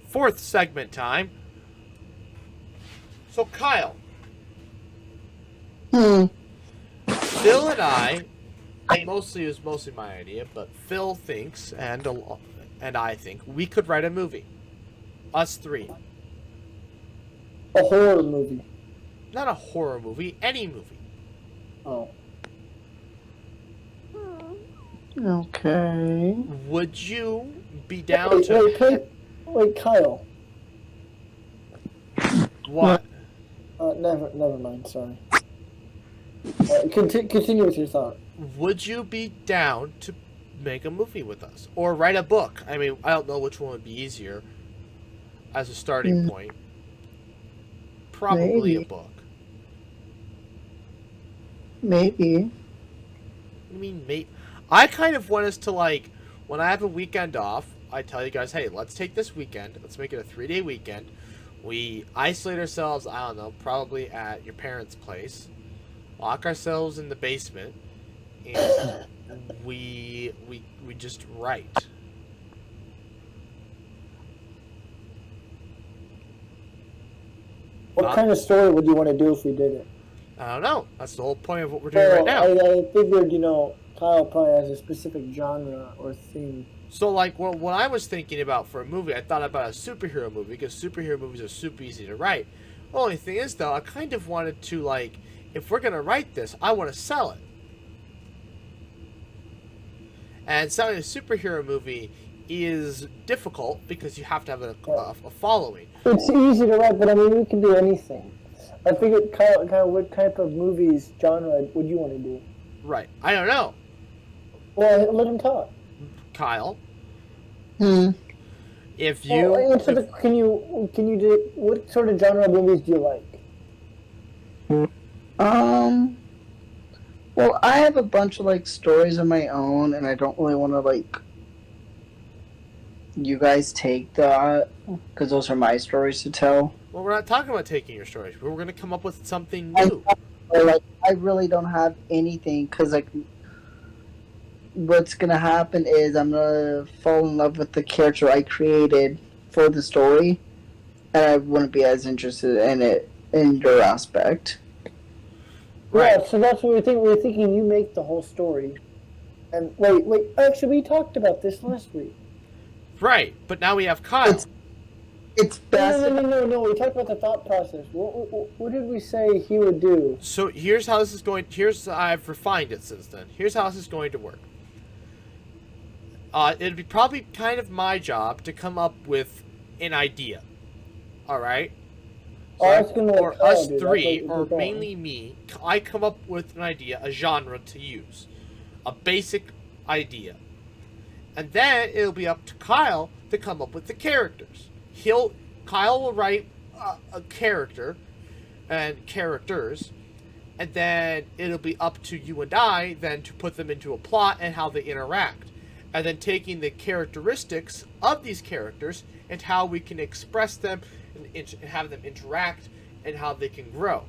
fourth segment time. So Kyle, Phil and I, it was mostly my idea, but Phil thinks and I think we could write a movie. Us three. A horror movie. Not a horror movie, any movie. Oh. Okay. Would you be down to... Wait, Kyle. What? Never mind. Sorry. Continue with your thought. Would you be down to make a movie with us or write a book? I mean, I don't know which one would be easier as a starting point. Probably a book. Maybe. I mean, maybe. I kind of want us to, like, when I have a weekend off, I tell you guys, hey, let's take this weekend. Let's make it a 3-day weekend. We isolate ourselves, I don't know, probably at your parents' place. Lock ourselves in the basement. And we just write. What kind of story would you want to do if we did it? I don't know. That's the whole point of what we're doing right now. I figured, Kyle probably has a specific genre or theme. So, like, what I was thinking about for a movie, I thought about a superhero movie, because superhero movies are super easy to write. The only thing is, though, I kind of wanted to, like, if we're going to write this, I want to sell it. And selling a superhero movie is difficult because you have to have a following. It's easy to write, but I mean, we can do anything. I figured, Kyle, what type of movies genre would you want to do? Right. I don't know. Well, let him talk. Kyle. If you... can you do... What sort of genre of movies do you like? Well, I have a bunch of, like, stories of my own, and I don't really want to, like... You guys take that, because those are my stories to tell. Well, we're not talking about taking your stories. We're going to come up with something new. I really don't have anything, because, like, what's going to happen is I'm going to fall in love with the character I created for the story, and I wouldn't be as interested in it in your aspect. Right. Yeah, so that's what we're thinking. We're thinking you make the whole story. And wait. Actually, we talked about this last week. Right, but now we have Kyle. It's best. No. We talked about the thought process. What did we say he would do? So here's how this is going. I've refined it since then. Here's how this is going to work. It'd be probably kind of my job to come up with an idea. All right. Or us three, or mainly me. I come up with an idea, a genre to use, a basic idea. And then it'll be up to Kyle to come up with the characters. Kyle will write a character and characters, and then it'll be up to you and I then to put them into a plot and how they interact. And then taking the characteristics of these characters and how we can express them and have them interact and how they can grow.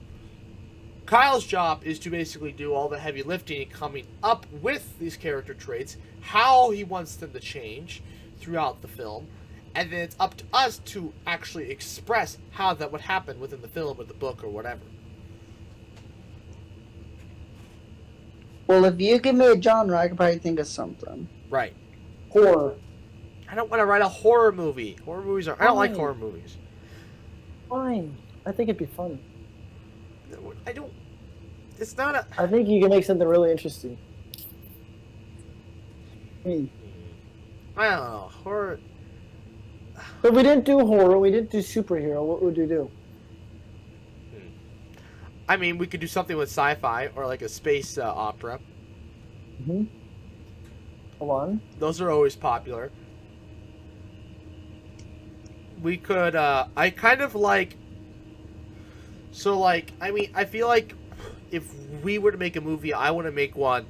Kyle's job is to basically do all the heavy lifting and coming up with these character traits, how he wants them to change throughout the film, and then it's up to us to actually express how that would happen within the film or the book or whatever. Well, if you give me a genre, I could probably think of something. Right. Horror. I don't want to write a horror movie. I don't like horror movies. Fine. I think it'd be fun. It's not a... I think you can make something really interesting. I don't know. Horror... But we didn't do horror. We didn't do superhero. What would you do? I mean, we could do something with sci-fi or like a space opera. Mm-hmm. Go on. Those are always popular. We could, I kind of like... So, like, I mean, I feel like if we were to make a movie, I want to make one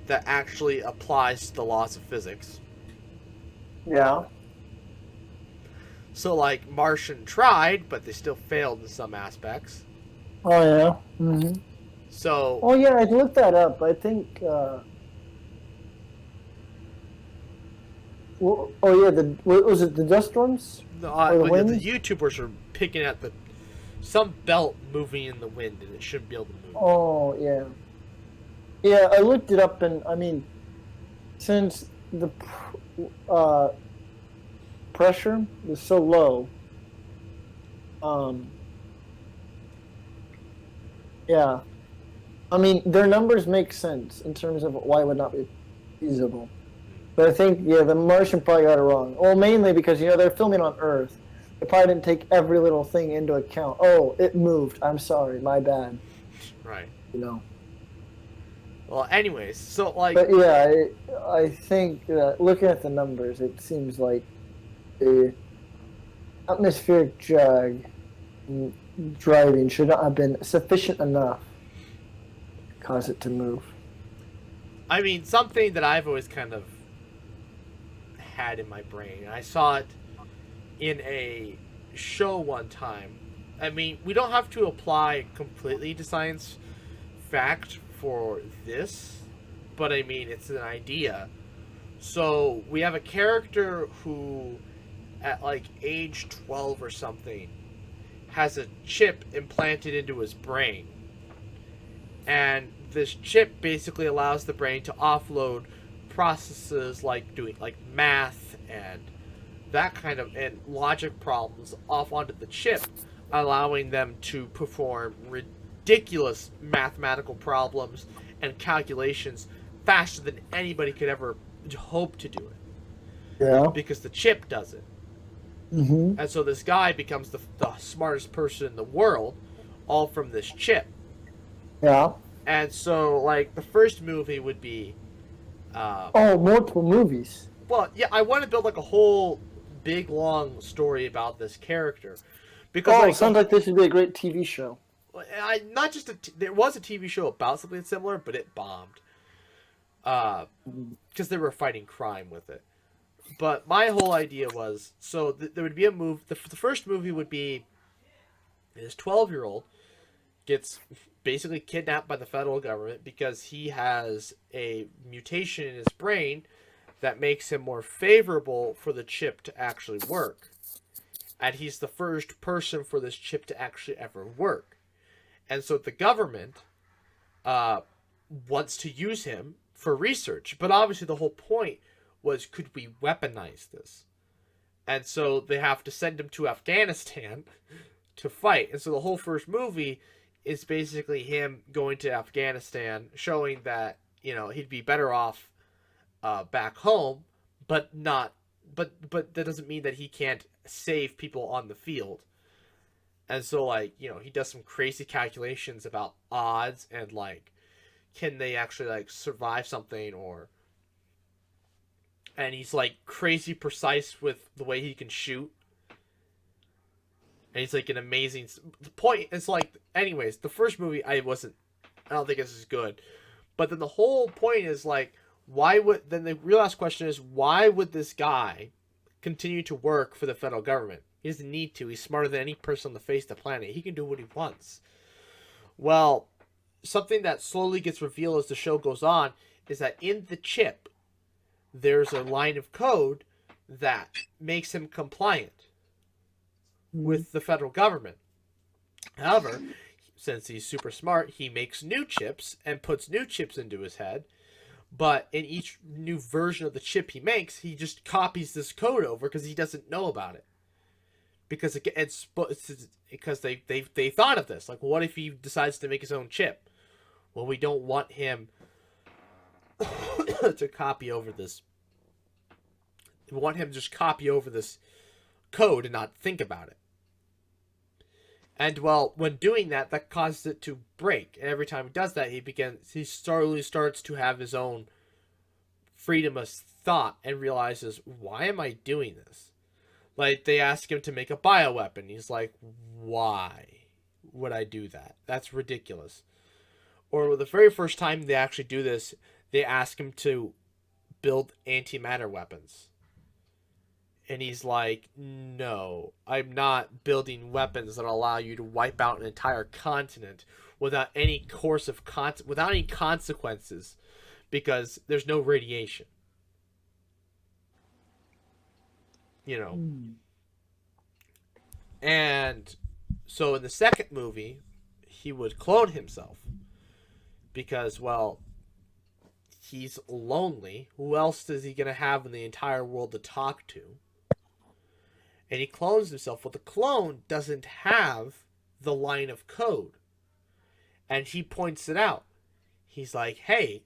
that actually applies to the laws of physics. Yeah. So, like, Martian tried, but they still failed in some aspects. Oh, yeah. Mm-hmm. So... Oh, yeah, I looked that up. I think, Well, oh yeah, what was it? The dust storms or the But wind? the YouTubers are picking at some belt moving in the wind, and it shouldn't be able to move. Oh yeah, yeah. I looked it up, and I mean, since the uh, pressure was so low, um, yeah. I mean, their numbers make sense in terms of why it would not be feasible. But I think, yeah, the Martian probably got it wrong. Well, mainly because, they're filming on Earth. They probably didn't take every little thing into account. Oh, it moved. I'm sorry. My bad. Right. Well, anyways, so, like... But, yeah, I think that looking at the numbers, it seems like the atmospheric driving should not have been sufficient enough to cause it to move. I mean, something that I've always kind of had in my brain, and I saw it in a show one time. I mean, we don't have to apply completely to science fact for this, but I mean, it's an idea. So we have a character who, at like age 12 or something, has a chip implanted into his brain. And this chip basically allows the brain to offload processes like doing like math and that kind of and logic problems off onto the chip, allowing them to perform ridiculous mathematical problems and calculations faster than anybody could ever hope to do it. Yeah. Because the chip does it. Mm-hmm. And so this guy becomes the smartest person in the world, all from this chip. Yeah. And so, like, the first movie would be... multiple movies. Well, yeah, I want to build, like, a whole big, long story about this character. Because, sounds like this would be a great TV show. There was a TV show about something similar, but it bombed. Because they were fighting crime with it. But my whole idea was... So, there would be a movie... The first movie would be... This 12-year-old gets... basically kidnapped by the federal government because he has a mutation in his brain that makes him more favorable for the chip to actually work. And he's the first person for this chip to actually ever work. And so the government wants to use him for research. But obviously the whole point was, could we weaponize this? And so they have to send him to Afghanistan to fight. And so the whole first movie is basically him going to Afghanistan, showing that, he'd be better off back home, but that doesn't mean that he can't save people on the field. And so, like, he does some crazy calculations about odds and, like, can they actually, like, survive something, and he's, like, crazy precise with the way he can shoot. And he's like an amazing... The point is like... Anyways, the first movie, I don't think it's as good. But then the whole point is like... Then the real last question is, why would this guy continue to work for the federal government? He doesn't need to. He's smarter than any person on the face of the planet. He can do what he wants. Well, something that slowly gets revealed as the show goes on is that in the chip, there's a line of code that makes him compliant with the federal government. However, since he's super smart, he makes new chips and puts new chips into his head. But in each new version of the chip he makes, he just copies this code over because he doesn't know about it. Because because they thought of this. Like, what if he decides to make his own chip? Well, we don't want him to copy over this. We want him to just copy over this code and not think about it. And well, when doing that, that causes it to break. And every time he does that, he slowly starts to have his own freedom of thought and realizes, why am I doing this? Like, they ask him to make a bioweapon. He's like, why would I do that? That's ridiculous. Or the very first time they actually do this, they ask him to build antimatter weapons. And he's like, no, I'm not building weapons that allow you to wipe out an entire continent without any without any consequences, because there's no radiation. you know. And so in the second movie, he would clone himself because, well, he's lonely. Who else is he going to have in the entire world to talk to? And he clones himself. Well, the clone doesn't have the line of code. And he points it out. He's like, hey,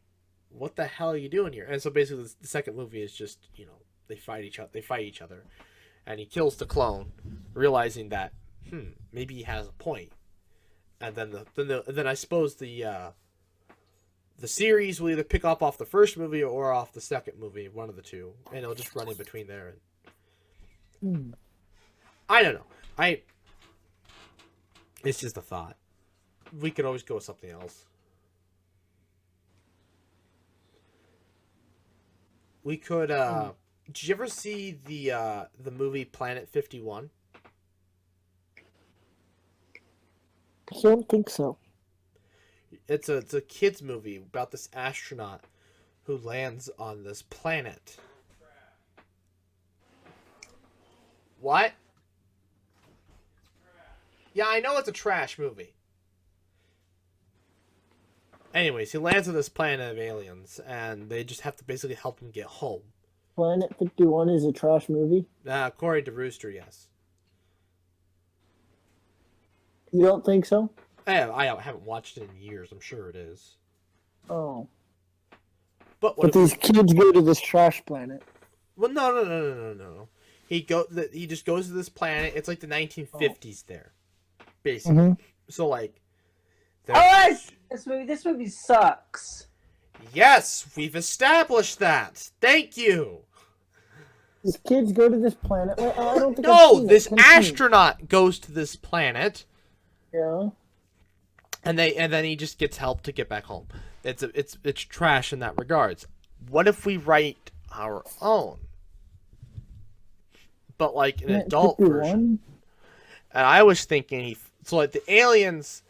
what the hell are you doing here? And so basically the second movie is just, you know, they fight each other. And he kills the clone, realizing that, maybe he has a point. And then I suppose the series will either pick up off the first movie or off the second movie, one of the two, and it'll just run in between there. I don't know. It's just a thought. We could always go with something else. We could. Did you ever see the movie Planet 51? I don't think so. It's a kids movie about this astronaut who lands on this planet. What? Yeah, I know it's a trash movie. Anyways, he lands on this planet of aliens, and they just have to basically help him get home. Planet 51 is a trash movie? According to Rooster, yes. You don't think so? I haven't watched it in years. I'm sure it is. Oh. But these kids go to this trash planet. Well, no. He just goes to this planet. It's like the 1950s there, basically. Mm-hmm. So like. This movie sucks. Yes, we've established that. Thank you. These kids go to this planet. I don't think No, this astronaut goes to this planet. Yeah. And then he just gets help to get back home. It's trash in that regards. What if we write our own? But like an adult 51? version. And I was thinking so like the aliens,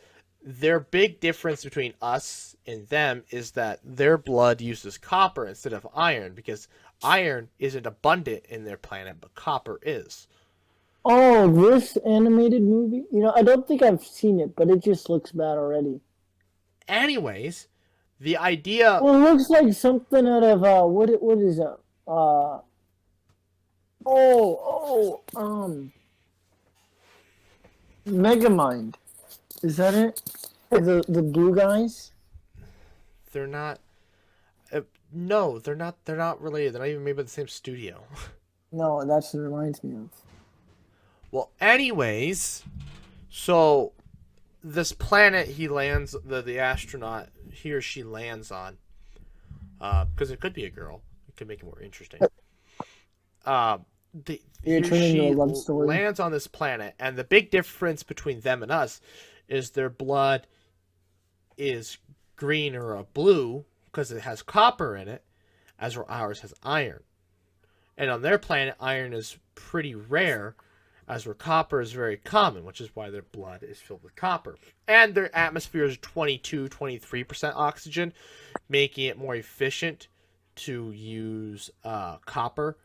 their big difference between us and them is that their blood uses copper instead of iron, because iron isn't abundant in their planet, but copper is. Oh, this animated movie? You know, I don't think I've seen it, but it just looks bad already. Anyways, the idea... Well, it looks like something out of, what is it? Megamind. Is that it? The blue guys? They're not... no, they're not related. They're not even made by the same studio. No, that's what it reminds me of. Well, anyways, so this planet he lands, the astronaut, he or she lands on, because it could be a girl. It could make it more interesting. He or she lands on this planet, and the big difference between them and us is their blood is green or a blue because it has copper in it, as ours has iron. And on their planet, iron is pretty rare, as where copper is very common, which is why their blood is filled with copper. And their atmosphere is 23% oxygen, making it more efficient to use copper.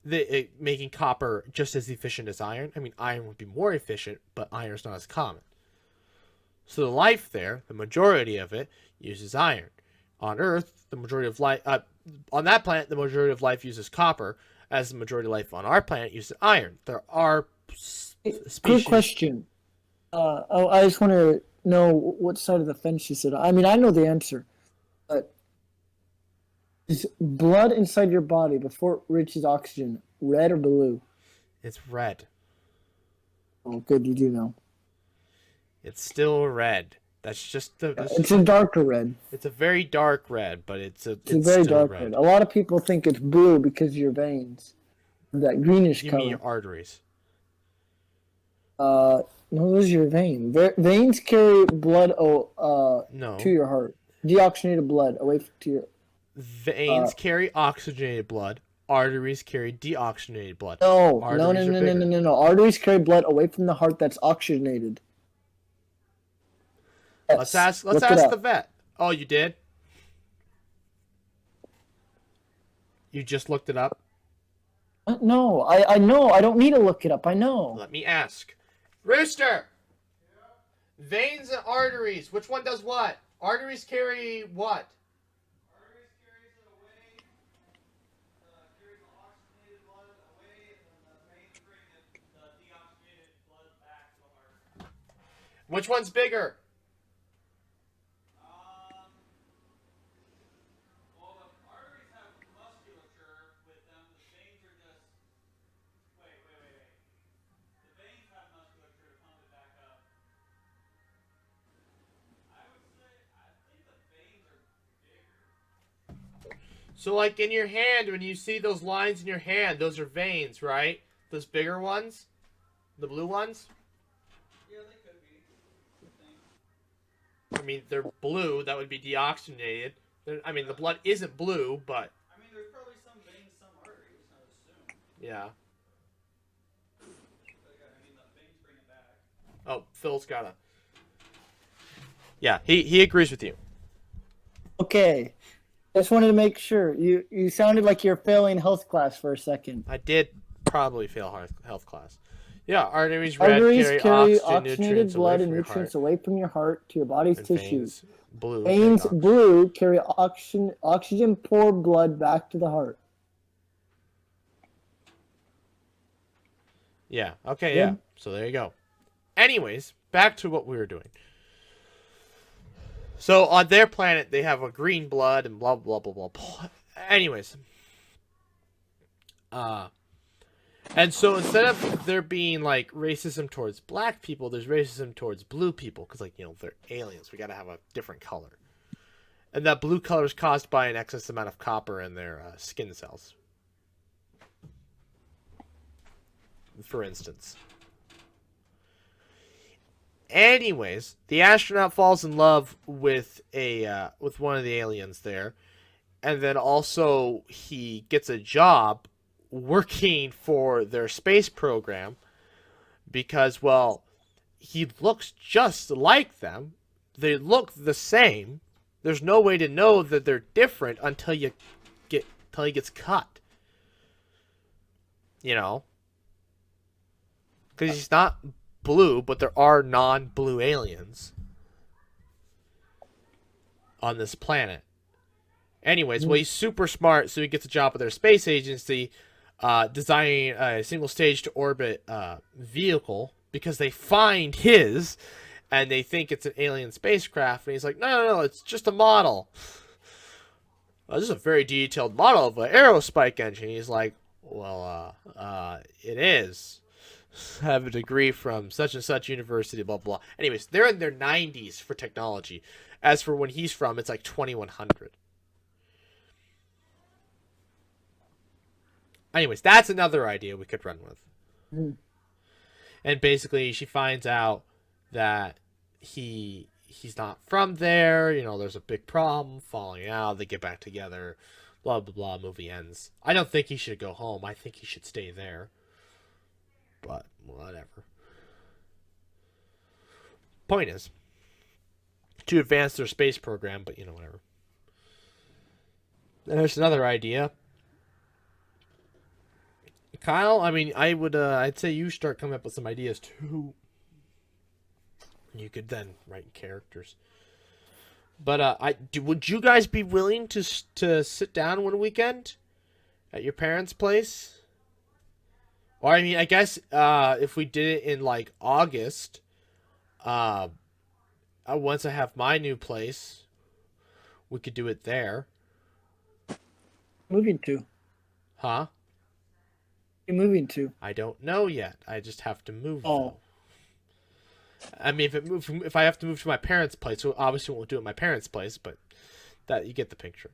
Making copper just as efficient as iron. I mean, iron would be more efficient, but iron's not as common. So the life there, the majority of it, uses iron. On Earth, the majority of life... on that planet, the majority of life uses copper, as the majority of life on our planet uses iron. There are species... Good question. I just want to know what side of the fence you sit on. I mean, I know the answer, but is blood inside your body before it reaches oxygen red or blue? It's red. Oh, good, you do know. It's still red. That's just the... It's a darker red. It's a very dark red, but it's a very dark red. A lot of people think it's blue because of your veins. That greenish color. You mean your arteries? No, those are your veins. Veins carry blood to your heart. Deoxygenated blood away to your... Veins carry oxygenated blood. Arteries carry deoxygenated blood. No. Arteries carry blood away from the heart that's oxygenated. Let's ask the vet. Oh, you did? You just looked it up? No, I know. I don't need to look it up. I know. Let me ask. Rooster! Veins and arteries. Which one does what? Arteries carry what? Arteries carries it away, carries the oxygenated blood away, and then the veins bring the deoxygenated blood back to the heart. Which one's bigger? Well, the arteries have musculature with them. The veins are just. Wait. The veins have musculature to pump it back up. I think the veins are bigger. So, like in your hand, when you see those lines in your hand, those are veins, right? Those bigger ones? The blue ones? Yeah, they could be. I mean, they're blue. That would be deoxygenated. I mean, the blood isn't blue, but... I mean, there's probably some veins, some arteries, I would assume. Yeah. But, I mean, the veins bring it back. Oh, Phil's got a... Yeah, he agrees with you. Okay. Just wanted to make sure. You sounded like you're failing health class for a second. I did probably fail health class. Yeah, arteries red, Arteries carry oxygen, oxygenated blood and nutrients away from your heart to your body's tissues. Veins, blue, carry oxygen poor blood back to the heart. Yeah, okay, yeah. So there you go. Anyways, back to what we were doing. So on their planet, they have a green blood and blah, blah, blah, blah, blah. Anyways. And so instead of there being, like, racism towards black people, there's racism towards blue people. Because, like, you know, they're aliens. We got to have a different color. And that blue color is caused by an excess amount of copper in their skin cells. For instance. Anyways, the astronaut falls in love with with one of the aliens there. And then also he gets a job working for their space program because, well, he looks just like them. They look the same. There's no way to know that they're different until he gets cut. You know? Because he's not blue, but there are non-blue aliens on this planet. Anyways, well, he's super smart, so he gets a job with their space agency designing a single-stage-to-orbit vehicle because they find his, and they think it's an alien spacecraft, and he's like, no, it's just a model. This is a very detailed model of an aerospike engine. He's like, well, it is. I have a degree from such and such university, blah, blah. Anyways, they're in their 90s for technology. As for when he's from, it's like 2100. Anyways, that's another idea we could run with. Mm. And basically, she finds out that he's not from there. You know, there's a big problem, falling out. They get back together. Blah, blah, blah. Movie ends. I don't think he should go home. I think he should stay there. But, whatever. Point is, to advance their space program, but, you know, whatever. And there's another idea. Kyle, I mean, I'd say you start coming up with some ideas, too. You could then write characters. But, would you guys be willing to sit down one weekend at your parents' place? Or, I mean, I guess if we did it in, like, August, once I have my new place, we could do it there. Moving to? Huh? You're moving to? I don't know yet. I just have to move. Oh. Though. I mean, if I have to move to my parents' place, so obviously we won't do it at my parents' place, but that you get the picture.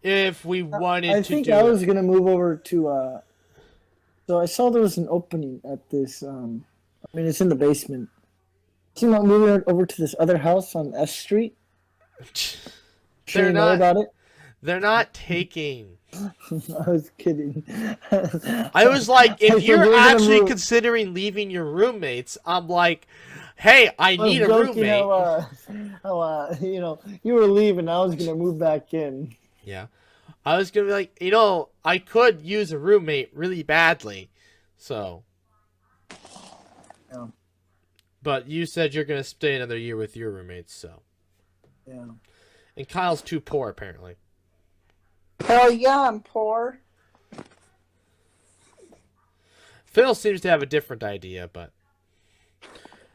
If we wanted to do I think I was going to move over to... So I saw there was an opening at this, I mean, it's in the basement. Thinking about moving over to this other house on S Street. Sure you know about it? They're not taking. I was kidding. I was like, if you're actually considering leaving your roommates, I'm like, hey, I need a roommate. How you know, you were leaving, I was going to move back in. Yeah. I was gonna be like, you know, I could use a roommate really badly, so. Yeah. But you said you're gonna stay another year with your roommates, so. Yeah. And Kyle's too poor, apparently. Hell yeah, I'm poor. Phil seems to have a different idea, but.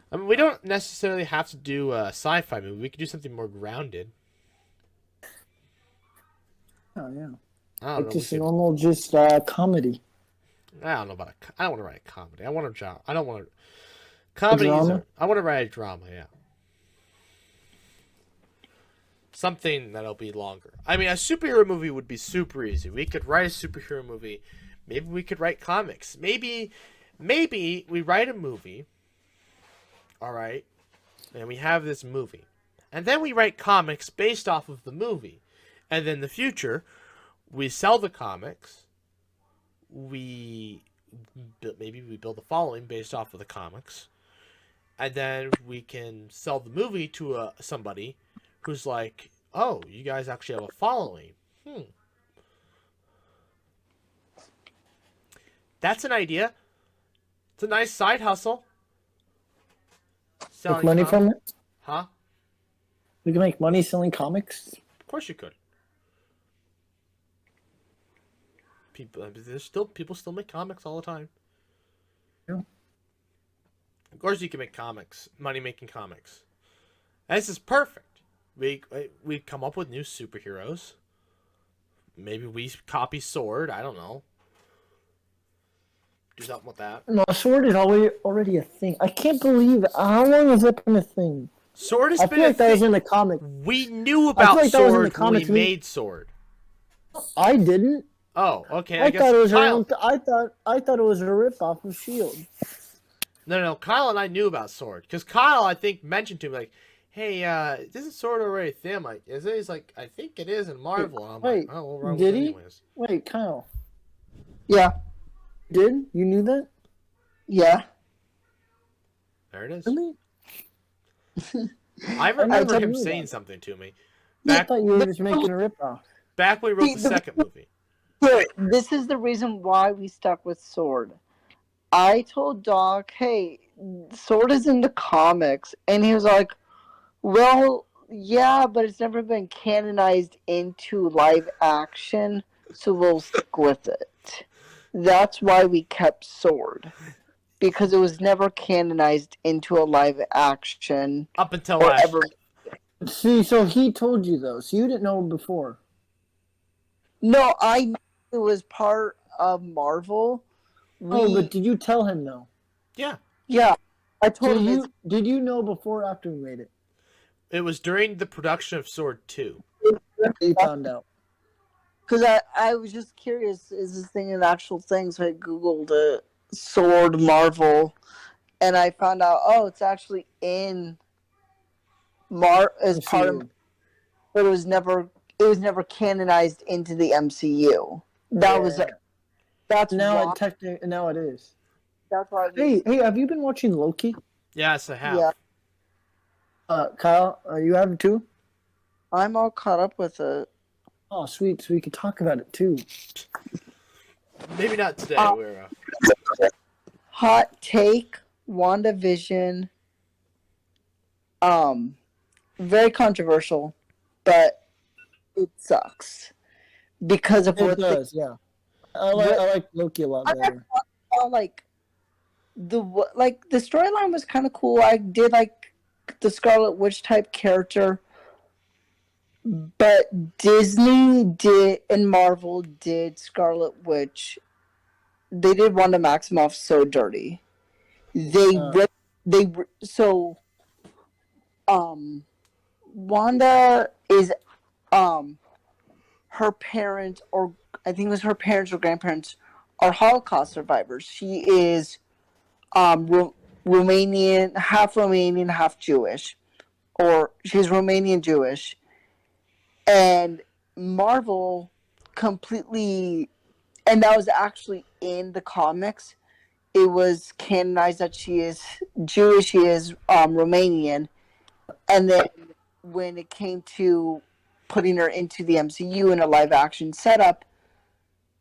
I mean, we don't necessarily have to do a sci-fi movie. We could do something more grounded. Oh yeah. I don't Like know. just normal, comedy. I don't know about I don't want to write a comedy. I want to. I don't want to. Comedies. I want to write a drama. Yeah. Something that'll be longer. I mean, a superhero movie would be super easy. We could write a superhero movie. Maybe we could write comics. Maybe we write a movie. All right, and we have this movie, and then we write comics based off of the movie, and then in the future, we sell the comics. Maybe we build a following based off of the comics, and then we can sell the movie to somebody who's like, "Oh, you guys actually have a following." That's an idea. It's a nice side hustle. Make money from it? Huh? We can make money selling comics? Of course you could. People still make comics all the time. Yeah. Of course you can make comics, money making comics. And this is perfect. We come up with new superheroes. Maybe we copy Sword. I don't know. Do something with that. No, Sword is already a thing. I can't believe it. How long has that been a thing? Sword has I been feel like that was thing. in the comic. We knew about Sword when we made Sword. I didn't. Oh, okay. I guess thought it was Kyle... I thought it was a ripoff of Shield. No. Kyle and I knew about Sword because Kyle, I think, mentioned to me like, "Hey, isn't Sword already a thing?" I'm like, "Is it?" He's like, "I think it is in Marvel." And I'm like, "Oh, we'll run with it anyways." Wait, Kyle. Yeah. You knew that? Yeah. There it is. Really? I remember him saying something to me. I thought you were just making a ripoff. Back when we wrote the second movie. This is the reason why we stuck with Sword. I told Doc, hey, Sword is in the comics. And he was like, well, yeah, but it's never been canonized into live action, so we'll stick with it. That's why we kept Sword. Because it was never canonized into a live action. Up until last year. See, so he told you, though. So you didn't know before. No, I knew it was part of Marvel. But did you tell him, though? Yeah. Yeah. I told him. Did you know before or after we made it? It was during the production of Sword 2. You found out. Because I was just curious, is this thing an actual thing? So I Googled it, Sword Marvel, and I found out, it's actually in as part of, but it was never canonized into the MCU. That's now now it is. That's why. Hey, have you been watching Loki? Yes, I have. Yeah. Kyle, you have too? I'm all caught up with it. Oh, sweet. So we could talk about it too. Maybe not today. Hot take: WandaVision. Very controversial, but it sucks because of what it does. Yeah, I like Loki a lot better. The storyline was kind of cool. I did like the Scarlet Witch type character. But Disney did and Marvel did Scarlet Witch. They did Wanda Maximoff so dirty. Wanda is her parents, or I think it was her parents or grandparents, are Holocaust survivors. She is Romanian, half Jewish, or she's Romanian Jewish. And Marvel completely, and that was actually in the comics, it was canonized that she is Jewish, she is Romanian. And then when it came to putting her into the MCU in a live action setup,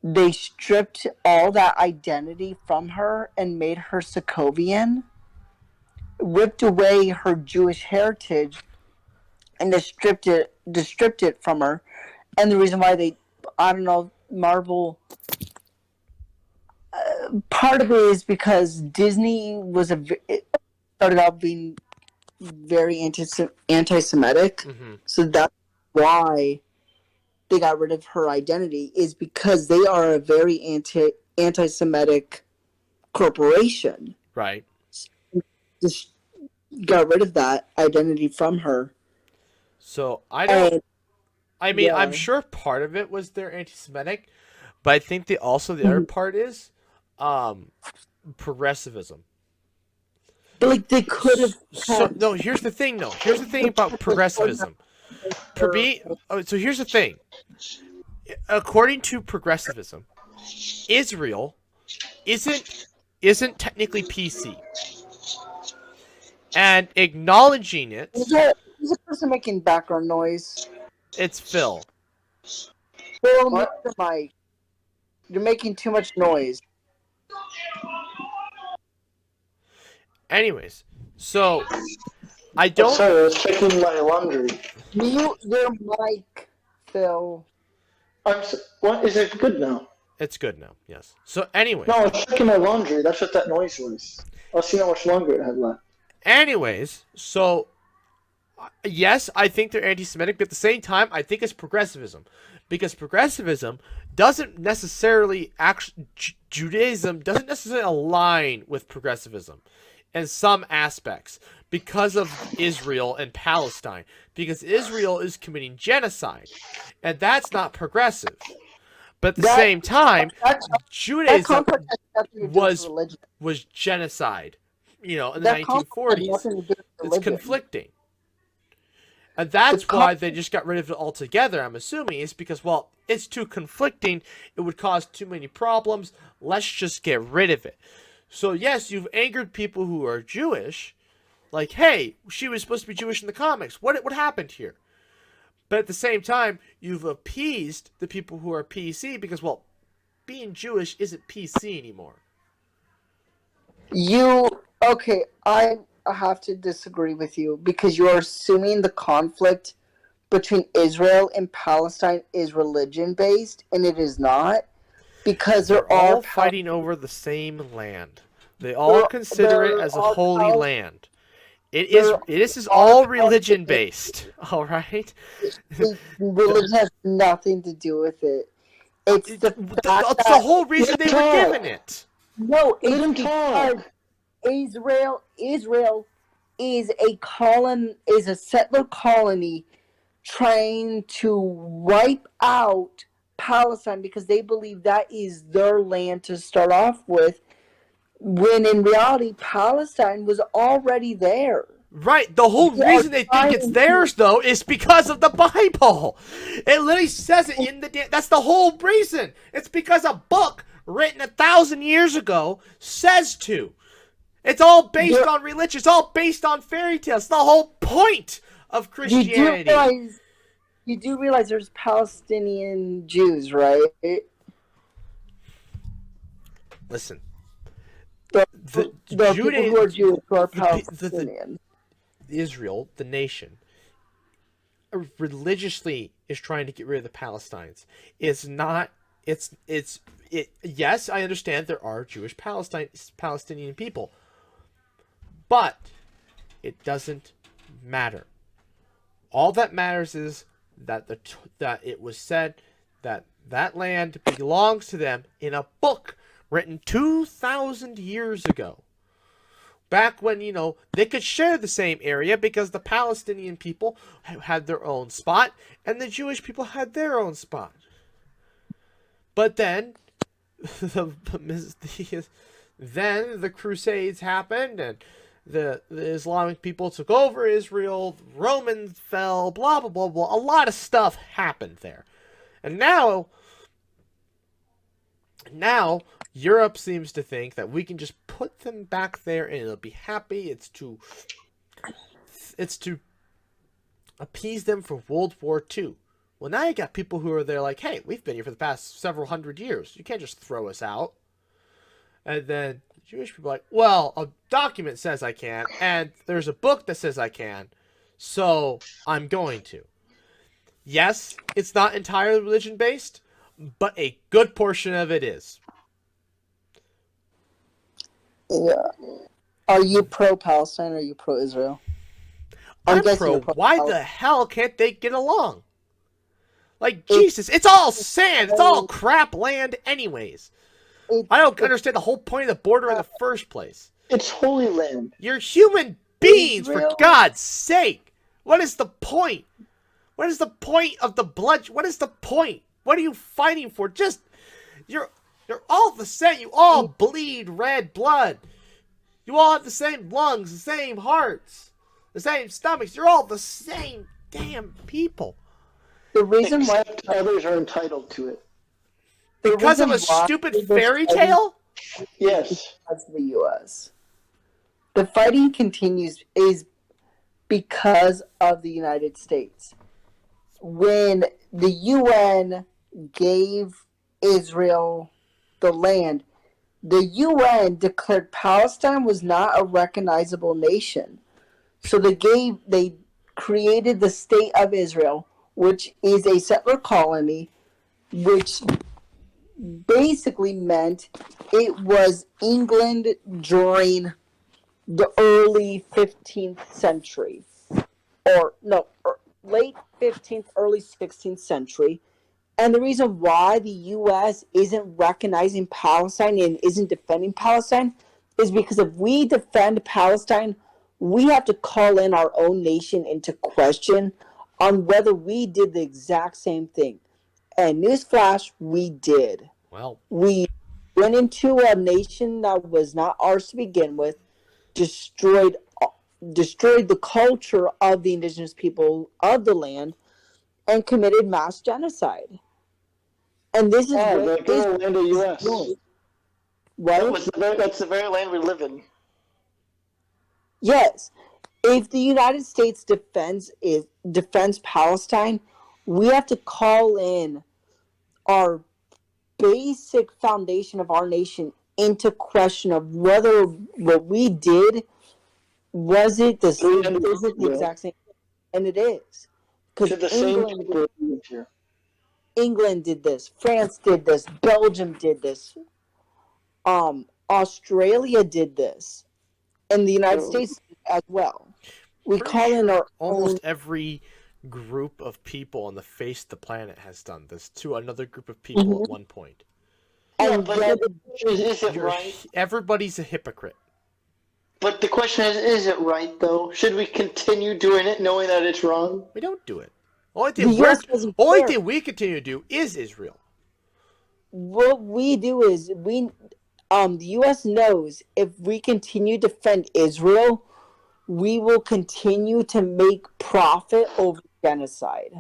they stripped all that identity from her and made her Sokovian, ripped away her Jewish heritage, and just stripped it from her. And the reason why I don't know, Marvel. Part of it is because Disney it started out being very anti-Semitic, so that's why they got rid of her identity, is because they are a very anti-Semitic corporation. Right. Just got rid of that identity from her. So I mean, yeah. I'm sure part of it was they're anti-Semitic, but I think the other part is progressivism. Like they could have. No, here's the thing though. Here's the thing about progressivism. So here's the thing. According to progressivism, Israel isn't technically PC. And acknowledging it. Is a person making background noise? It's Phil. Phil, mute the mic. You're making too much noise. Anyways, so I don't. Sorry, I was checking my laundry. Mute your mic, Phil. What is it good now? It's good now. Yes. So anyway. No, I was checking my laundry. That's what that noise was. I was seeing how much longer it had left. Anyways, so yes, I think they're anti-Semitic, but at the same time, I think it's progressivism, because progressivism doesn't necessarily Judaism doesn't necessarily align with progressivism in some aspects because of Israel and Palestine, because Israel is committing genocide, and that's not progressive. But at the same time, Judaism was genocide. In the 1940s. It's conflicting. And that's why they just got rid of it altogether, I'm assuming. Is because, well, it's too conflicting. It would cause too many problems. Let's just get rid of it. So, yes, you've angered people who are Jewish. Like, hey, she was supposed to be Jewish in the comics. What happened here? But at the same time, you've appeased the people who are PC because, well, being Jewish isn't PC anymore. Okay, I have to disagree with you because you're assuming the conflict between Israel and Palestine is religion-based, and it is not. Because they're all fighting over the same land. They all consider it as a holy land. This is all religion-based, all right? Religion has nothing to do with it. It's the whole reason they were given it. No, it's because Israel is a settler colony trying to wipe out Palestine because they believe that is their land to start off with, when in reality Palestine was already there. Right. The whole reason they think it's theirs, though, is because of the Bible. It literally says it in the... That's the whole reason. It's because a book written 1,000 years ago says to. It's all based on religion. It's all based on fairy tales. It's the whole point of Christianity. You do realize there's Palestinian Jews, right? Listen. The people who are Jews who are Palestinian. Israel, the nation, religiously is trying to get rid of the Palestinians. Yes, I understand there are Jewish Palestinian people, but it doesn't matter. All that matters is that it was said that land belongs to them in a book written 2,000 years ago. Back when, they could share the same area because the Palestinian people had their own spot and the Jewish people had their own spot. But then, then the Crusades happened and the Islamic people took over Israel, the Romans fell, blah, blah, blah, blah. A lot of stuff happened there. And now Europe seems to think that we can just put them back there and it'll be happy. It's to appease them for World War II. Well, now you got people who are there like, hey, we've been here for the past several hundred years. You can't just throw us out. And then Jewish people are like, well, a document says I can, and there's a book that says I can, so I'm going to. Yes, it's not entirely religion-based, but a good portion of it is. Yeah. Are you pro-Palestine or are you pro-Israel? I'm pro. Why the hell can't they get along? Like, Jesus, it's all sand. It's all crap land anyways. I don't understand the whole point of the border in the first place. It's Holy Land. You're human beings, for God's sake. What is the point? What is the point of the blood? What is the point? What are you fighting for? Just, you're all the same. You all bleed red blood. You all have the same lungs, the same hearts, the same stomachs. You're all the same damn people. The reason why others are entitled to it. Because of a stupid fairy tale? Yes. That's the U.S. The fighting continues is because of the United States. When the UN gave Israel the land, the UN declared Palestine was not a recognizable nation. So they created the State of Israel, which is a settler colony, which basically meant it was England during the early 15th century. Late 15th, early 16th century. And the reason why the U.S. isn't recognizing Palestine and isn't defending Palestine is because if we defend Palestine, we have to call in our own nation into question on whether we did the exact same thing. And newsflash, we did. Well, we went into a nation that was not ours to begin with, destroyed the culture of the indigenous people of the land, and committed mass genocide. And this is what the land of the U.S. What? That's the very land we live in. Yes. If the United States defends Palestine, we have to call in our basic foundation of our nation into question of whether what we did was it the exact same, and it is, because England did this, France did this, Belgium did this, Australia did this, and the United States as well. We call in our almost every group of people on the face of the planet has done this to another group of people at one point. Yeah, but is it right? Everybody's a hypocrite. But the question is it right, though? Should we continue doing it knowing that it's wrong? We don't do it. Only thing we continue to do is Israel. What we do is the U.S. knows if we continue to defend Israel, we will continue to make profit over genocide.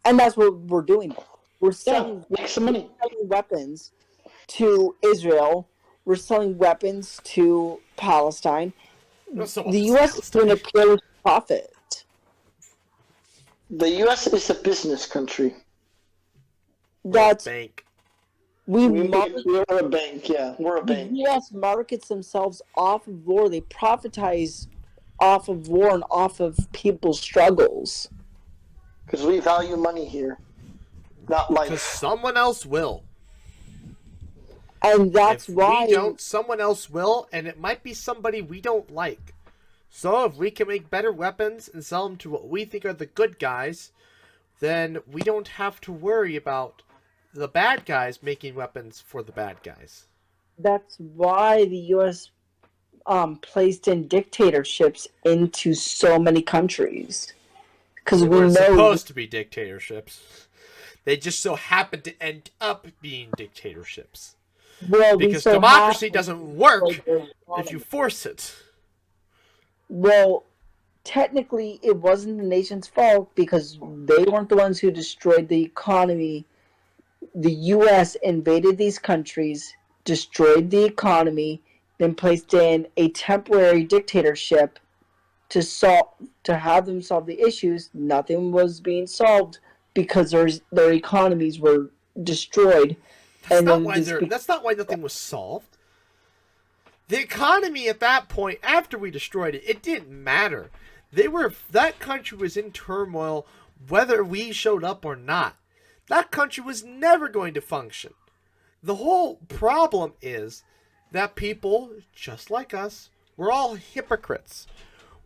And that's what we're doing. We're selling weapons to Israel. We're selling weapons to Palestine. The U.S. is doing a pure profit. The U.S. is a business country. That's bank. We're a bank, yeah. We're a bank. The U.S. markets themselves off of war. They profitize off of war and off of people's struggles. Because we value money here, not life. Because someone else will. And that's why we don't, someone else will, and it might be somebody we don't like. So if we can make better weapons and sell them to what we think are the good guys, then we don't have to worry about the bad guys making weapons for the bad guys. That's why the U.S. Placed in dictatorships into so many countries. Because we know supposed to be dictatorships. They just so happen to end up being dictatorships. Well, because democracy doesn't work if you force it. Well, technically, it wasn't the nation's fault because they weren't the ones who destroyed the economy. The U.S. invaded these countries, destroyed the economy, then placed in a temporary dictatorship to have them solve the issues. Nothing was being solved because their economies were destroyed. That's not why nothing was solved. The economy at that point, after we destroyed it, it didn't matter. That country was in turmoil whether we showed up or not. That country was never going to function. The whole problem is that people, just like us, we're all hypocrites.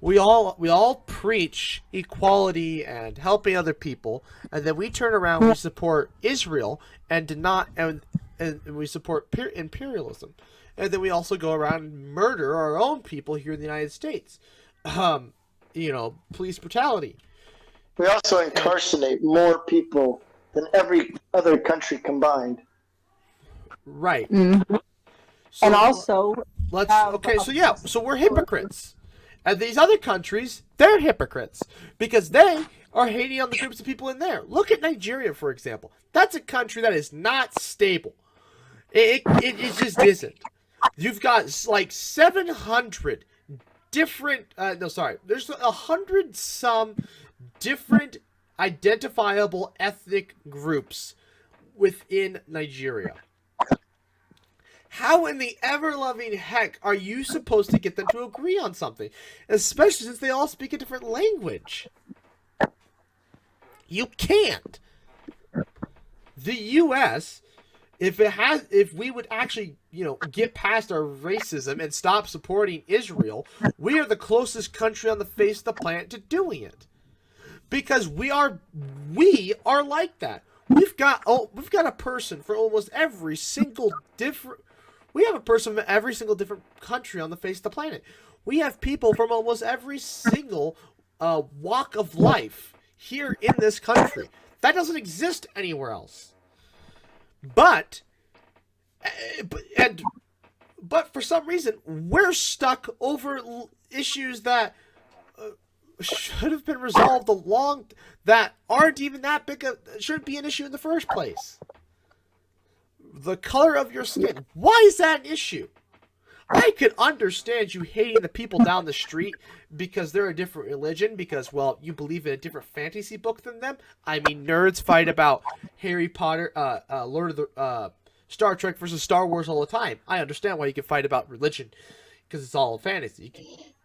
We all preach equality and helping other people, and then we turn around, we support Israel and we support imperialism, and then we also go around and murder our own people here in the United States. Police brutality. We also incarcerate more people than every other country combined. Right. Mm-hmm. So, and also, so we're hypocrites. And these other countries, they're hypocrites because they are hating on the groups of people in there. Look at Nigeria, for example. That's a country that is not stable. It just isn't. You've got like 700 different. There's 100 some different identifiable ethnic groups within Nigeria. How in the ever-loving heck are you supposed to get them to agree on something? Especially since they all speak a different language. You can't. The U.S., if we would actually, get past our racism and stop supporting Israel, we are the closest country on the face of the planet to doing it. Because we are like that. We've got a person for almost every single different. We have a person from every single different country on the face of the planet. We have people from almost every single walk of life here in this country. That doesn't exist anywhere else. But for some reason, we're stuck over issues that should have been resolved that aren't even that big. Shouldn't be an issue in the first place. The color of your skin. Why is that an issue? I could understand you hating the people down the street because they're a different religion, because, well, you believe in a different fantasy book than them. I mean, nerds fight about Harry Potter, Star Trek versus Star Wars all the time. I understand why you can fight about religion, because it's all fantasy.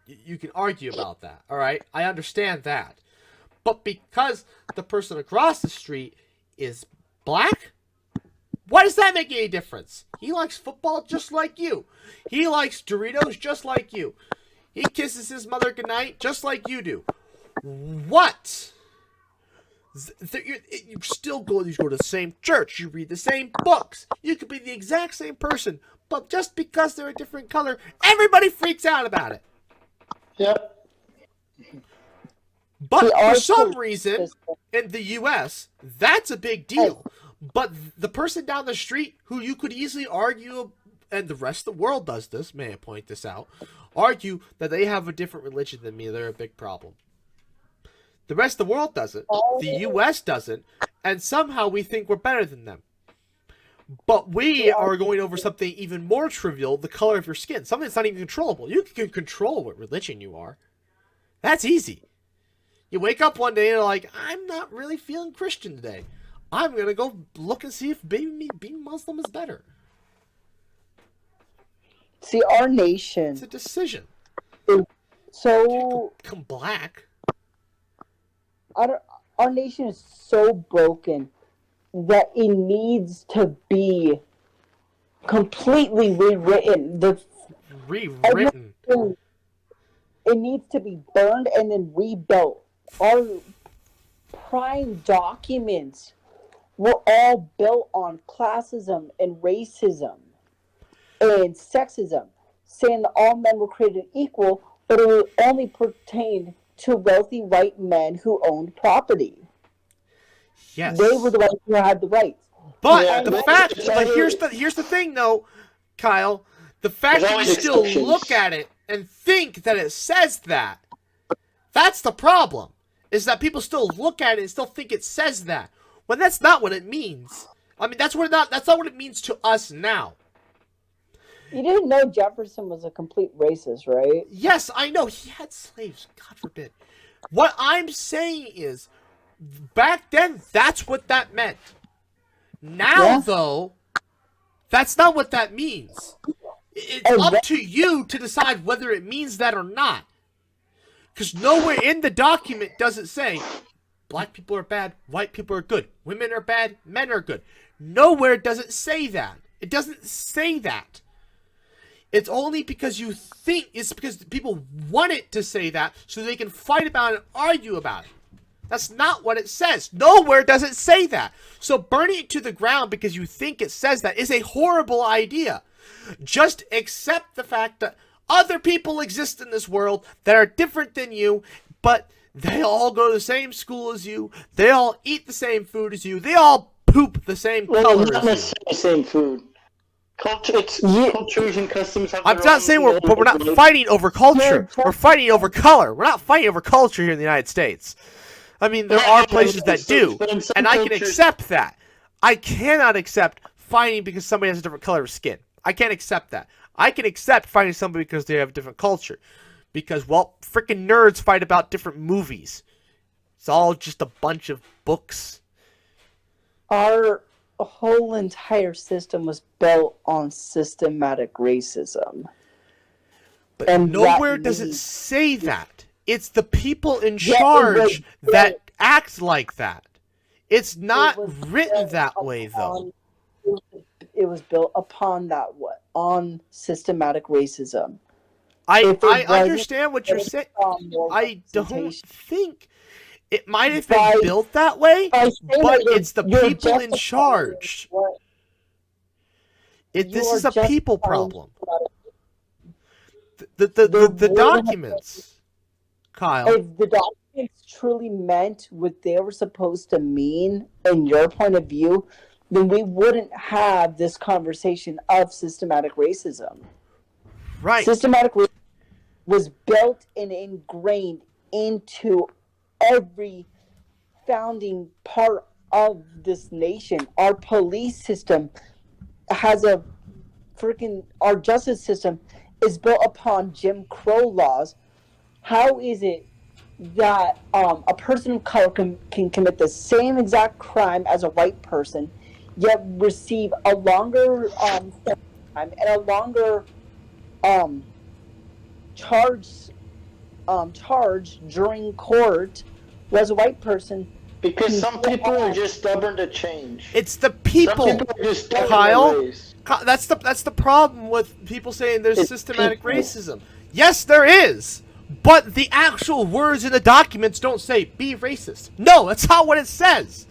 You can argue about that, all right? I understand that. But because the person across the street is black, why does that make any difference? He likes football just like you. He likes Doritos just like you. He kisses his mother goodnight just like you do. What? You still go to the same church. You read the same books. You could be the exact same person. But just because they're a different color, everybody freaks out about it. Yep. But for some reason, in the U.S., that's a big deal. But the person down the street who you could easily argue, and the rest of the world does this, may I point this out, argue that they have a different religion than me, they're a big problem. The rest of the world doesn't. The U.S. doesn't. And somehow we think we're better than them. But we are going over something even more trivial, the color of your skin. Something that's not even controllable. You can control what religion you are. That's easy. You wake up one day and you're like, I'm not really feeling Christian today. I'm going to go look and see if being Muslim is better. See, our nation... It's a decision. So... Come black. Our nation is so broken that it needs to be completely rewritten. Rewritten? It needs to be burned and then rebuilt. Our prime documents were all built on classism and racism and sexism, saying that all men were created equal, but it only pertained to wealthy white men who owned property. Yes. They were the ones who had the rights. But here's the thing though, Kyle. The fact that you still look at it and think that it says that, that's the problem. Is that people still look at it and still think it says that, when that's not what it means. I mean, that's not what it means to us now. You didn't know Jefferson was a complete racist, right? Yes, I know. He had slaves. God forbid. What I'm saying is, Back then, that's what that meant. Now, though, that's not what that means. It's up to you to decide whether it means that or not. Because nowhere in the document does it say black people are bad, white people are good, women are bad, men are good. Nowhere does it say that. It doesn't say that. It's only because you think, it's because people want it to say that so they can fight about it and argue about it. That's not what it says. Nowhere does it say that. So burning it to the ground because you think it says that is a horrible idea. Just accept the fact that other people exist in this world that are different than you, but they all go to the same school as you. They all eat the same food as you. They all poop the same color not as you. necessarily the same food. Cultures and customs have I'm not saying we're not fighting over culture. We're fighting over color. We're not fighting over culture here in the United States. I mean, there are places that do, and I can accept that. I cannot accept fighting because somebody has a different color of skin. I can't accept that. I can accept fighting somebody because they have a different culture. Because, well, freaking nerds fight about different movies. It's all just a bunch of books. Our whole entire system was built on systematic racism. But And nowhere that does it means- say that. It's the people in Yeah, it charge was that act like that. It's not was written built that way, though. It was built upon that on systematic racism. I if it wasn't understand what you're based saying. on more I don't representation. think it might have been By- built that way, By saying but that you're- it's the you're people in justifying charge. what- This you is are a people justifying problem. what- The There documents, wouldn't Kyle. If the documents truly meant what they were supposed to mean, in your point of view, then we wouldn't have this conversation of systematic racism. Right. Systematic racism was built and ingrained into every founding part of this nation. Our police system has a our justice system is built upon Jim Crow laws. How is it that a person of color can commit the same exact crime as a white person, yet receive a longer time and a longer charge during court, whereas a white person? Because some people are just stubborn to change. It's the people, Some people are just stubborn Kyle. to ways. That's the problem with people saying there's It's systematic people. racism. Yes, there is. But the actual words in the documents don't say, be racist. No, that's not what it says.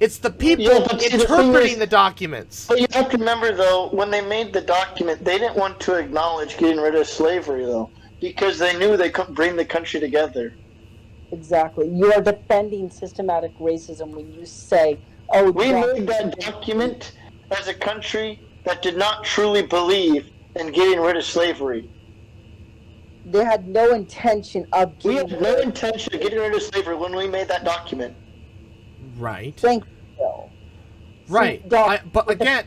It's the people Yeah, but see, the thing interpreting is- the documents. But you have to remember, though, when they made the document, they didn't want to acknowledge getting rid of slavery, though, because they knew they couldn't bring the country together. Exactly. You are defending systematic racism when you say, "Oh, We made that document as a country that did not truly believe in getting rid of slavery. They had no intention of We getting had no intention of getting rid of slavery when we made that document. Right. Thank you. Right. See, Doc, But again,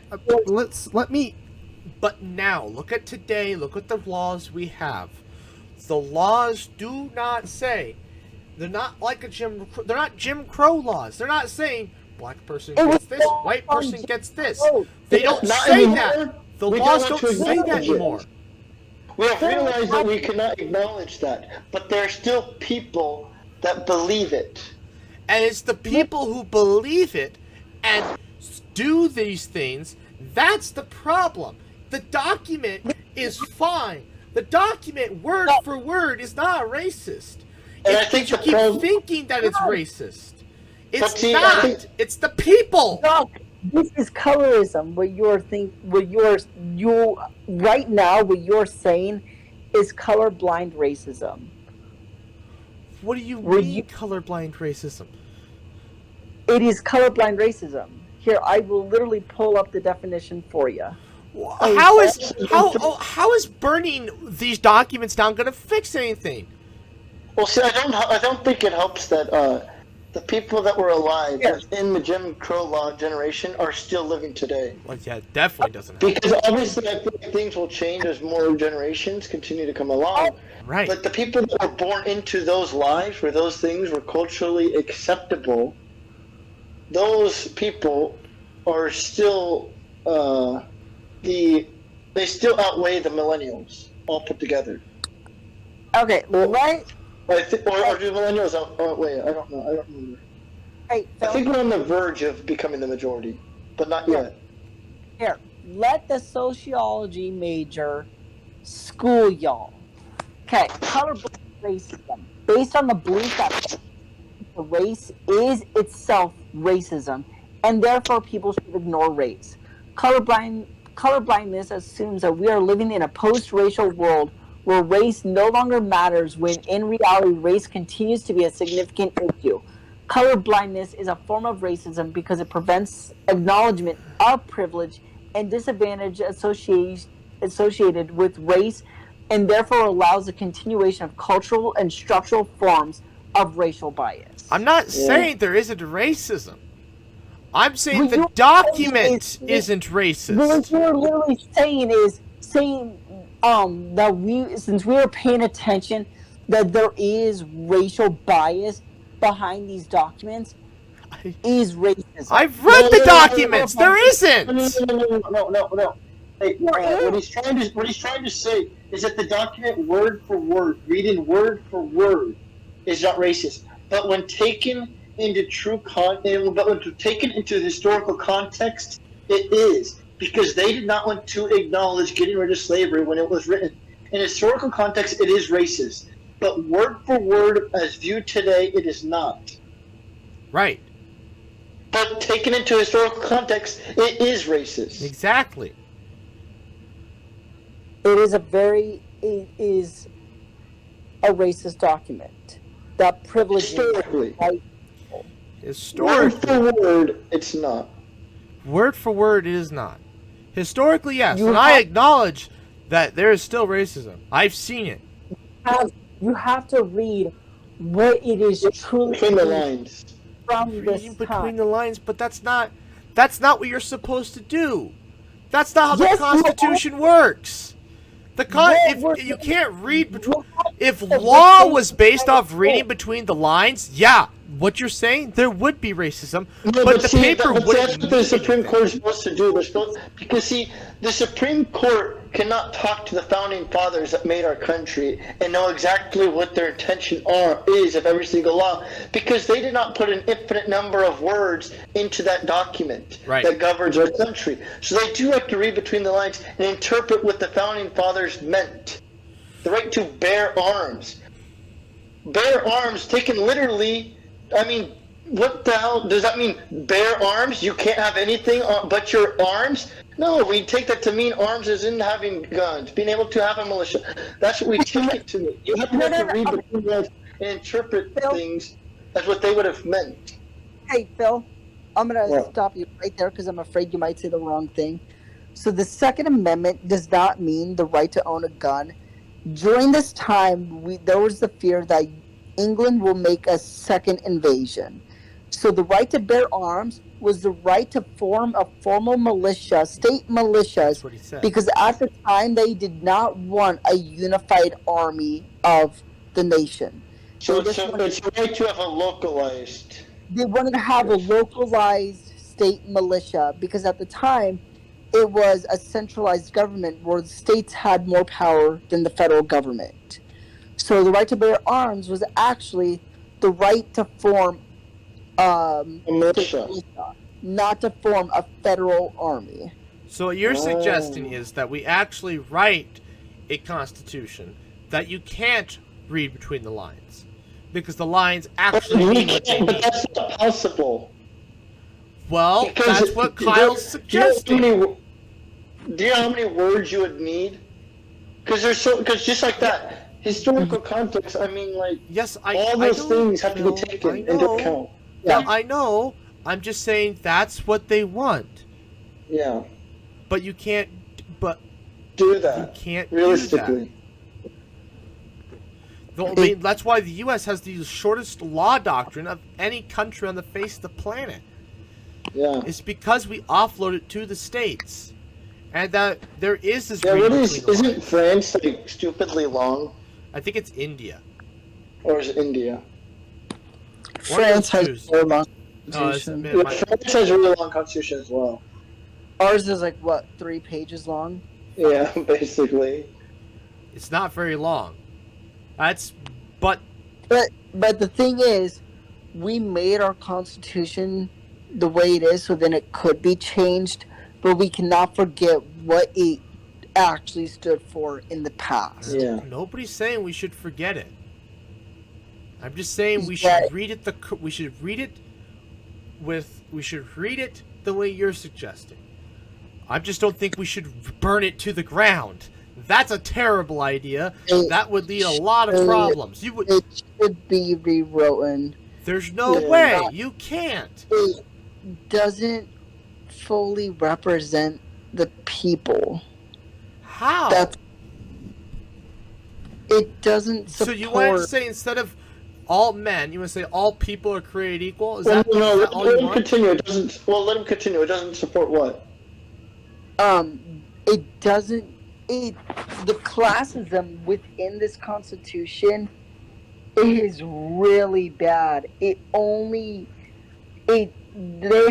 but now, look at today, look at the laws we have. The laws do not say, they're not like they're not Jim Crow laws. They're not saying black person It gets was this, built white on person Jim gets this. Crow. They don't Not say anymore. that. The We laws don't don't want to say that acknowledge it. anymore. We have realized that we cannot acknowledge that, but there are still people that believe it. And it's the people who believe it and do these things, that's the problem. The document is fine. The document, word for word, is not racist. And I It's think you the keep problem- thinking that it's racist. It's see, I not. think- It's the people. Doc, this is colorism. Right now, what you're saying is colorblind racism. What do you Were mean you- colorblind racism? It is colorblind racism. Here, I will literally pull up the definition for you. How is burning these documents down going to fix anything? Well, see, I don't think it helps that the people that were alive within the Jim Crow law generation are still living today. Well, yeah, it definitely doesn't help. Because obviously I feel like things will change as more generations continue to come along. Right. But the people that were born into those lives where those things were culturally acceptable, those people are still they still outweigh the millennials all put together. Okay, right. Or do millennials outweigh? I don't know. I don't remember. Hey, I think we're on the verge of becoming the majority, but not yet. Here, let the sociology major school y'all. Okay, colorblind racism. Based on the belief that the race is itself racism, and therefore people should ignore race. Colorblindness assumes that we are living in a post-racial world where race no longer matters, when in reality race continues to be a significant issue. Colorblindness is a form of racism because it prevents acknowledgement of privilege and disadvantage associated with race, and therefore allows the continuation of cultural and structural forms of racial bias. I'm not saying there isn't racism. I'm saying the document isn't racist. What you're literally saying is that since we are paying attention, that there is racial bias behind these documents is racism. I've read the documents. There isn't. No. Hey, what he's trying to say is that the document word for word, reading word for word, is not racist. But when taken into taken into historical context, it is, because they did not want to acknowledge getting rid of slavery when it was written. In historical context, it is racist. But word for word, as viewed today, it is not. Right. But taken into historical context, it is racist. Exactly. It is a racist document that privileges Historically. white. Historically. Word for word, it's not. Word for word, it is not. Historically, yes. And I acknowledge that there is still racism. I've seen it. You have to read what it is truly between the lines. From Reading this between time. the lines, but that's not what you're supposed to do. That's not how the Constitution works. If you can't read between, if law was based off reading between the lines, yeah, what you're saying, there would be racism, No, but the see, paper that's wouldn't what the mean Supreme anything. Court is supposed to do. Because see, the Supreme Court cannot talk to the founding fathers that made our country and know exactly what their intention is of every single law, because they did not put an infinite number of words into that document that governs our country. So they do have to read between the lines and interpret what the founding fathers meant. The right to bear arms. Bear arms taken literally, I mean, what the hell does that mean? Bear arms? You can't have anything but your arms? No, we take that to mean arms as in having guns, being able to have a militia. That's what we take it to mean. You have to read between the lines and interpret things as what they would have meant. Hey, Phil, I'm going to stop you right there because I'm afraid you might say the wrong thing. So the Second Amendment does not mean the right to own a gun. During this time, there was the fear that England will make a second invasion. So the right to bear arms was the right to form a formal militia, state militias, because at the time they did not want a unified army of the nation. So it's right to have a localized. They wanted to have a localized state militia because at the time it was a centralized government where the states had more power than the federal government. So the right to bear arms was actually the right to form a militia, not to form a federal army. So what you're suggesting is that we actually write a constitution that you can't read between the lines, because the lines actually mean what they mean. But that's not possible. Well, Because that's what Kyle's suggesting. Do you know how many words you would need? Because just like that, historical context. I mean, like all those things have to be taken into account. Yeah, I know. I'm just saying that's what they want. Yeah. But you can't. But do that. You can't realistically. Do That's why the U.S. has the shortest law doctrine of any country on the face of the planet. Yeah. It's because we offload it to the states. And that there is this... Yeah, isn't France, like, stupidly long? I think it's India. Or is it India? France has a long constitution. France has a really long constitution as well. Ours is like, what, 3 pages long? Yeah, basically. It's not very long. But the thing is, we made our constitution the way it is, so then it could be changed, but we cannot forget what it actually stood for in the past. Yeah. Nobody's saying we should forget it. I'm just saying we should read it. We should read it the way you're suggesting. I just don't think we should burn it to the ground. That's a terrible idea. That would lead a lot of problems. It should be rewritten. There's no way. You can't. It doesn't fully represent the people. How? It doesn't support... So you want to say instead of all men, you want to say all people are created equal? Let him continue. It doesn't... Well, let him continue. It doesn't support what? It doesn't... The classism within this constitution is really bad. They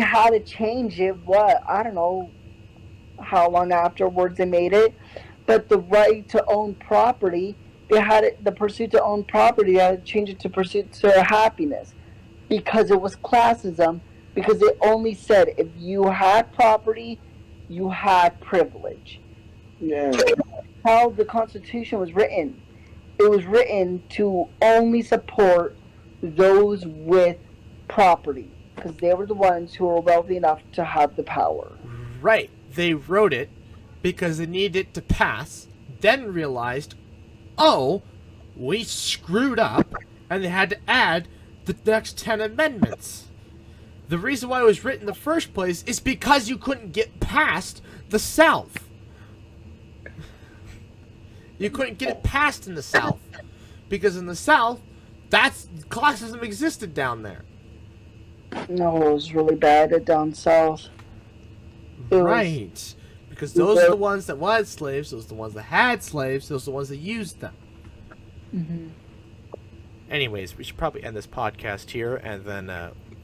had to change it, I don't know how long afterwards they made it, but the right to own property, the pursuit to own property, they had to change it to pursuit to happiness, because it was classism, because it only said if you had property, you had privilege. Yeah. How the Constitution was written. It was written to only support those with property, because they were the ones who were wealthy enough to have the power. Right. They wrote it because they needed it to pass, then realized, oh, we screwed up, and they had to add the next 10 amendments. The reason why it was written in the first place is because you couldn't get past the South. You couldn't get it passed in the South. Because in the South, classism existed down there. No, it was really bad down south. Right. Because those are the ones that wanted slaves, those are the ones that had slaves, those are the ones that used them. Mm-hmm. Anyways, we should probably end this podcast here, and then...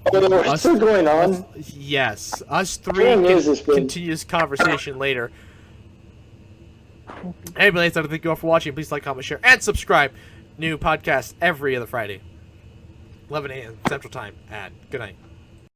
It's still going on. Yes. Us three can continue this conversation later. Anyway, so thank you all for watching. Please like, comment, share, and subscribe. New podcast every other Friday. 11 a.m. Central Time. And good night.